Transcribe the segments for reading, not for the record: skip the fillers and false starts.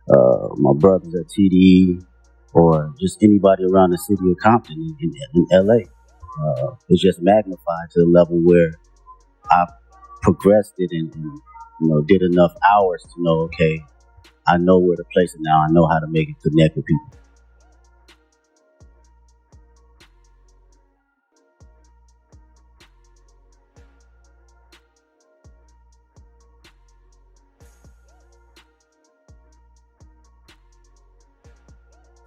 My brothers at TDE, or just anybody around the city of Compton in LA. It's just magnified to the level where I progressed it and did enough hours to know, okay, I know where to place it now. I know how to make it connect with people.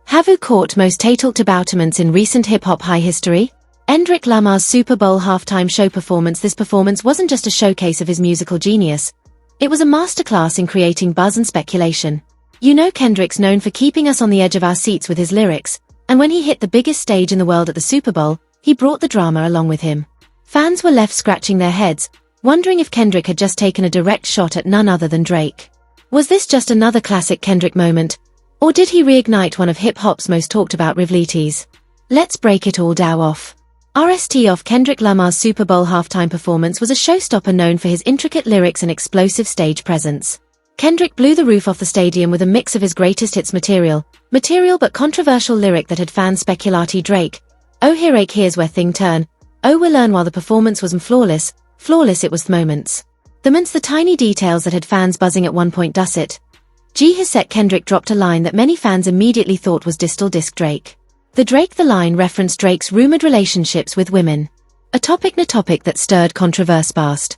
Have you caught most talked aboutaments in recent hip-hop high history? Kendrick Lamar's Super Bowl halftime show performance. This performance wasn't just a showcase of his musical genius. It was a masterclass in creating buzz and speculation. You know, Kendrick's known for keeping us on the edge of our seats with his lyrics, and when he hit the biggest stage in the world at the Super Bowl, he brought the drama along with him. Fans were left scratching their heads, wondering if Kendrick had just taken a direct shot at none other than Drake. Was this just another classic Kendrick moment? Or did he reignite one of hip-hop's most talked about rivalries? Let's break it all down off. RST off. Kendrick Lamar's Super Bowl halftime performance was a showstopper known for his intricate lyrics and explosive stage presence. Kendrick blew the roof off the stadium with a mix of his greatest hits material but controversial lyric that had fans speculati Drake. Oh here's where thing turn. Oh we'll learn. While the performance was flawless it was the tiny details that had fans buzzing at one point. Dissect. Kendrick dropped a line that many fans immediately thought was disc Drake. The line referenced Drake's rumored relationships with women. A topic that stirred controversy past.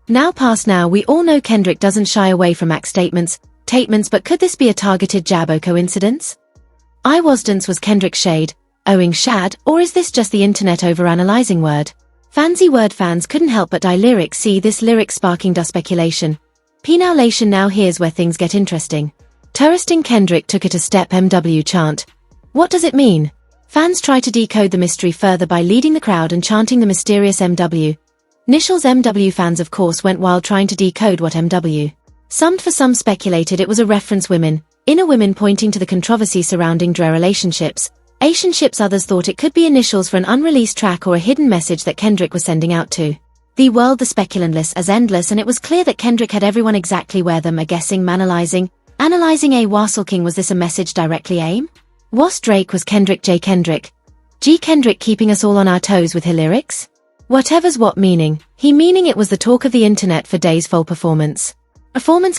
Now we all know Kendrick doesn't shy away from statements, but could this be a targeted jab or coincidence? Was Kendrick shade, owing shad, or is this just the internet overanalyzing word? Fans couldn't help but lyrics. See this lyric sparking speculation. Now here's where things get interesting. Kendrick took it a step. MW chant. What does it mean? Fans try to decode the mystery further by leading the crowd and chanting the mysterious MW. Initials. MW fans of course went wild trying to decode what MW. Some speculated it was a reference inner women pointing to the controversy surrounding Dre relationships. Others thought it could be initials for an unreleased track or a hidden message that Kendrick was sending out to the world. The speculation list as endless, and it was clear that Kendrick had everyone exactly where them are guessing, analyzing a Wassel King. Was this a message directly aimed? Was Drake? Was Kendrick Kendrick keeping us all on our toes with his lyrics? Whatever's what meaning it was the talk of the internet for days. Full performance.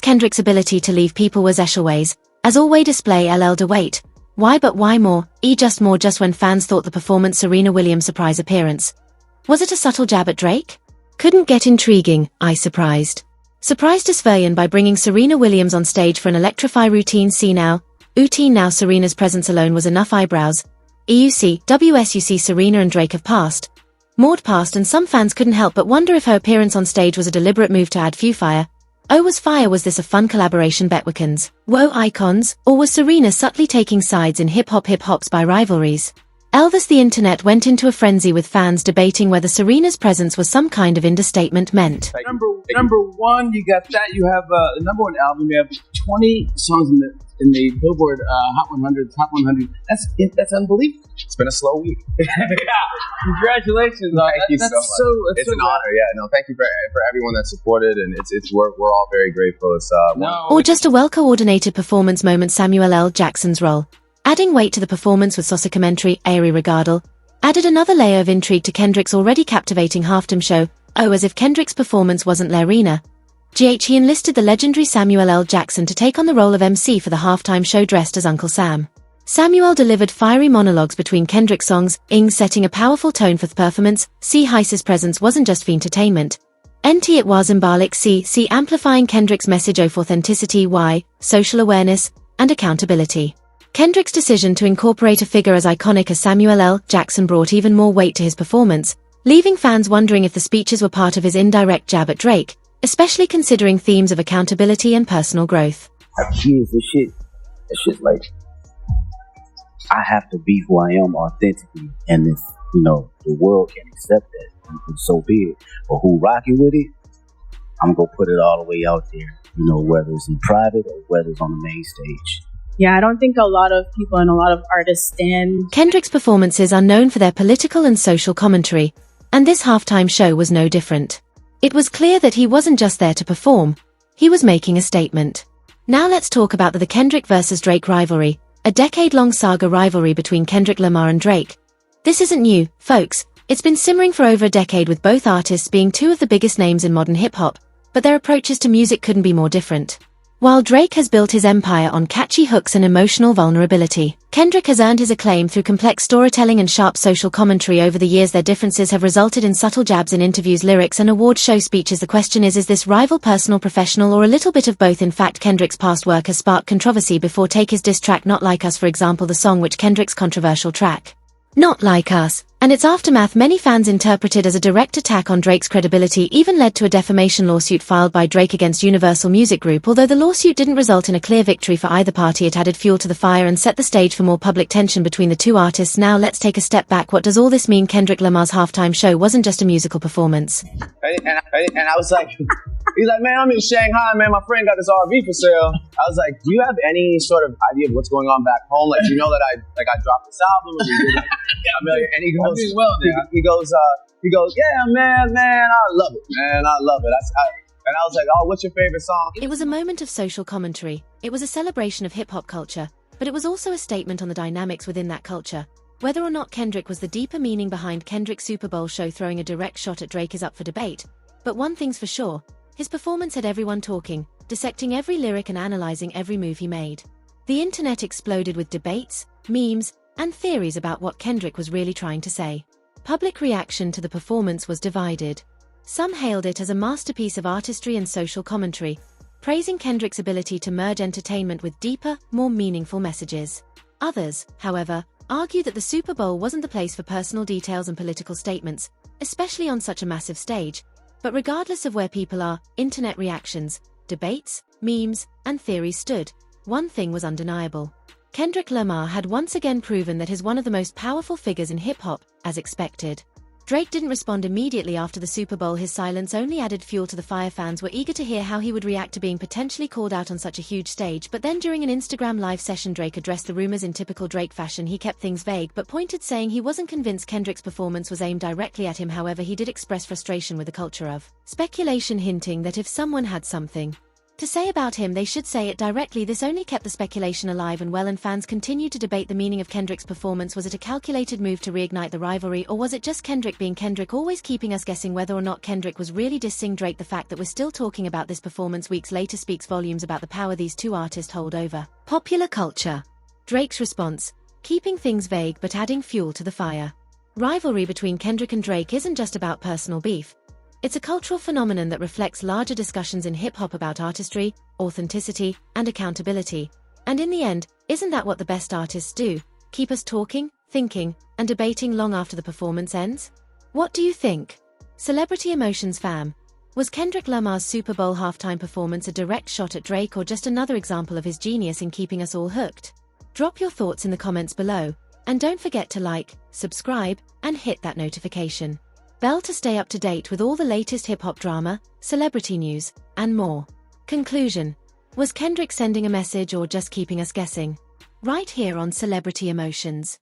Kendrick's ability to leave people was Eshelways, as always display LL de wait. Why more, just when fans thought the performance. Serena Williams' surprise appearance. Was it a subtle jab at Drake? Couldn't get intriguing, surprised Aspherian by bringing Serena Williams on stage for an electrify routine. See now, Serena's presence alone was enough eyebrows. WSUC Serena and Drake have passed, and some fans couldn't help but wonder if her appearance on stage was a deliberate move to add fire. Was this a fun collaboration? Betwickens, woe icons, or was Serena subtly taking sides in hip-hop's by rivalries? Elvis. The internet went into a frenzy with fans debating whether Serena's presence was some kind of understatement meant. Number one, you got that. You have the number one album. You have 20 songs in the Billboard Hot 100, Top 100. That's unbelievable. It's been a slow week. Yeah. Congratulations. Thank you so much. It's an honor. Yeah, no, thank you for everyone that supported, and we're all very grateful. It's or just a well-coordinated performance moment. Samuel L. Jackson's role, adding weight to the performance with saucy commentary, airy regardle, added another layer of intrigue to Kendrick's already captivating halftime show. As if Kendrick's performance wasn't l'arena. He enlisted the legendary Samuel L. Jackson to take on the role of MC for the halftime show dressed as Uncle Sam. Samuel delivered fiery monologues between Kendrick's songs, setting a powerful tone for the performance. Heiss's presence wasn't just for entertainment. It was symbolic. Amplifying Kendrick's message of authenticity, social awareness, and accountability. Kendrick's decision to incorporate a figure as iconic as Samuel L. Jackson brought even more weight to his performance, leaving fans wondering if the speeches were part of his indirect jab at Drake, especially considering themes of accountability and personal growth. Kids and shit. It's just like, I have to be who I am authentically, and if the world can accept that, and so be it. But who rocking with it, I'm gonna put it all the way out there. Whether it's in private or whether it's on the main stage. Yeah, I don't think a lot of people and a lot of artists stand. Kendrick's performances are known for their political and social commentary, and this halftime show was no different. It was clear that he wasn't just there to perform, he was making a statement. Now let's talk about the Kendrick versus Drake rivalry, a decade-long saga rivalry between Kendrick Lamar and Drake. This isn't new, folks. It's been simmering for over a decade with both artists being two of the biggest names in modern hip-hop, but their approaches to music couldn't be more different. While Drake has built his empire on catchy hooks and emotional vulnerability, Kendrick has earned his acclaim through complex storytelling and sharp social commentary. Over the years, their differences have resulted in subtle jabs in interviews, lyrics, and award show speeches. The question is this rival personal, professional, or a little bit of both? In fact, Kendrick's past work has sparked controversy before. Take his diss track Not Like Us, for example, the song which Kendrick's controversial track Not Like Us, and its aftermath many fans interpreted as a direct attack on Drake's credibility, even led to a defamation lawsuit filed by Drake against Universal Music Group. Although the lawsuit didn't result in a clear victory for either party, it added fuel to the fire and set the stage for more public tension between the two artists. Now let's take a step back. What does all this mean? Kendrick Lamar's halftime show wasn't just a musical performance. And I was like, he's like, man, I'm in Shanghai, man. My friend got this RV for sale. I was like, do you have any sort of idea of what's going on back home? Like, do you know that I dropped this album? And he goes, he goes, yeah, man, I love it, man, I love it. And I was like, oh, what's your favorite song? It was a moment of social commentary. It was a celebration of hip-hop culture, but it was also a statement on the dynamics within that culture. Whether or not Kendrick was the deeper meaning behind Kendrick's Super Bowl show throwing a direct shot at Drake is up for debate. But one thing's for sure, his performance had everyone talking, dissecting every lyric and analyzing every move he made. The internet exploded with debates, memes, and theories about what Kendrick was really trying to say. Public reaction to the performance was divided. Some hailed it as a masterpiece of artistry and social commentary, praising Kendrick's ability to merge entertainment with deeper, more meaningful messages. Others, however, argued that the Super Bowl wasn't the place for personal details and political statements, especially on such a massive stage. But regardless of where people are, internet reactions, debates, memes, and theories stood, one thing was undeniable. Kendrick Lamar had once again proven that he's one of the most powerful figures in hip-hop, as expected. Drake didn't respond immediately after the Super Bowl. His silence only added fuel to the fire. Fans were eager to hear how he would react to being potentially called out on such a huge stage. But then during an Instagram live session, Drake addressed the rumors in typical Drake fashion. He kept things vague but pointed, saying he wasn't convinced Kendrick's performance was aimed directly at him. However, he did express frustration with the culture of speculation, hinting that if someone had something to say about him, they should say it directly. This only kept the speculation alive and well, and fans continued to debate the meaning of Kendrick's performance. Was it a calculated move to reignite the rivalry, or was it just Kendrick being Kendrick, always keeping us guessing whether or not Kendrick was really dissing Drake? The fact that we're still talking about this performance weeks later speaks volumes about the power these two artists hold over popular culture. Drake's response: keeping things vague but adding fuel to the fire. Rivalry between Kendrick and Drake isn't just about personal beef. It's a cultural phenomenon that reflects larger discussions in hip-hop about artistry, authenticity, and accountability. And in the end, isn't that what the best artists do? Keep us talking, thinking, and debating long after the performance ends? What do you think? Celebrity Emotions fam. Was Kendrick Lamar's Super Bowl halftime performance a direct shot at Drake, or just another example of his genius in keeping us all hooked? Drop your thoughts in the comments below, and don't forget to like, subscribe, and hit that notification bell to stay up to date with all the latest hip-hop drama, celebrity news, and more. Conclusion: was Kendrick sending a message or just keeping us guessing? Right here on Celebrity Emotions.